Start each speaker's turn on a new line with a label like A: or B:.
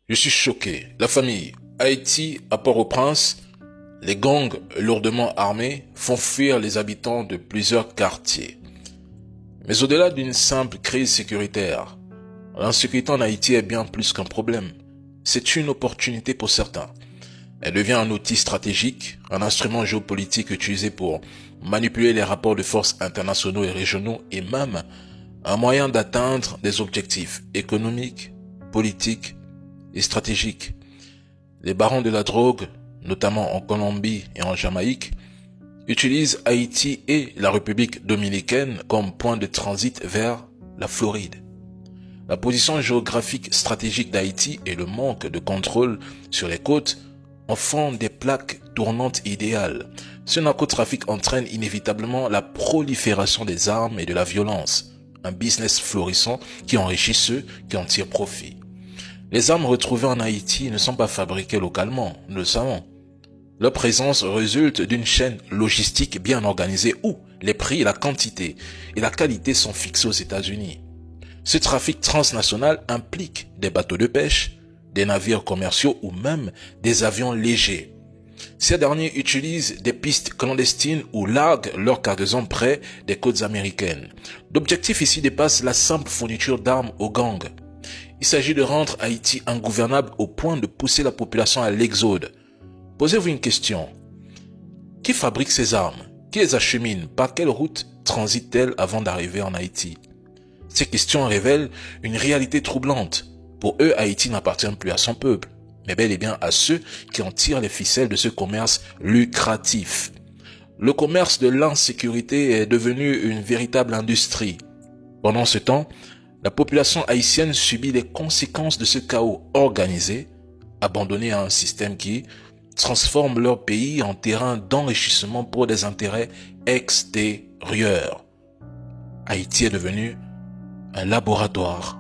A: Je suis choqué. La famille. Haïti, à Port-au-Prince, les gangs lourdement armés font fuir les habitants de plusieurs quartiers. Mais au-delà d'une simple crise sécuritaire, l'insécurité en Haïti est bien plus qu'un problème. C'est une opportunité pour certains. Elle devient un outil stratégique, un instrument géopolitique utilisé pour manipuler les rapports de force internationaux et régionaux et même un moyen d'atteindre des objectifs économiques, politiques et stratégiques. Les barons de la drogue, notamment en Colombie et en Jamaïque, utilisent Haïti et la République dominicaine comme point de transit vers la Floride. La position géographique stratégique d'Haïti et le manque de contrôle sur les côtes en font des plaques tournantes idéales. Ce narcotrafic entraîne inévitablement la prolifération des armes et de la violence, un business florissant qui enrichit ceux qui en tirent profit. Les armes retrouvées en Haïti ne sont pas fabriquées localement, nous le savons. Leur présence résulte d'une chaîne logistique bien organisée où les prix, la quantité et la qualité sont fixés aux États-Unis. Ce trafic transnational implique des bateaux de pêche, des navires commerciaux ou même des avions légers. Ces derniers utilisent des pistes clandestines ou larguent leurs cargaisons près des côtes américaines. L'objectif ici dépasse la simple fourniture d'armes aux gangs. Il s'agit de rendre Haïti ingouvernable au point de pousser la population à l'exode. Posez-vous une question. Qui fabrique ces armes? Qui les achemine? Par quelle route transitent-elles avant d'arriver en Haïti? Ces questions révèlent une réalité troublante. Pour eux, Haïti n'appartient plus à son peuple, mais bel et bien à ceux qui en tirent les ficelles de ce commerce lucratif. Le commerce de l'insécurité est devenu une véritable industrie. Pendant ce temps, la population haïtienne subit les conséquences de ce chaos organisé, abandonné à un système qui transforme leur pays en terrain d'enrichissement pour des intérêts extérieurs. Haïti est devenu un laboratoire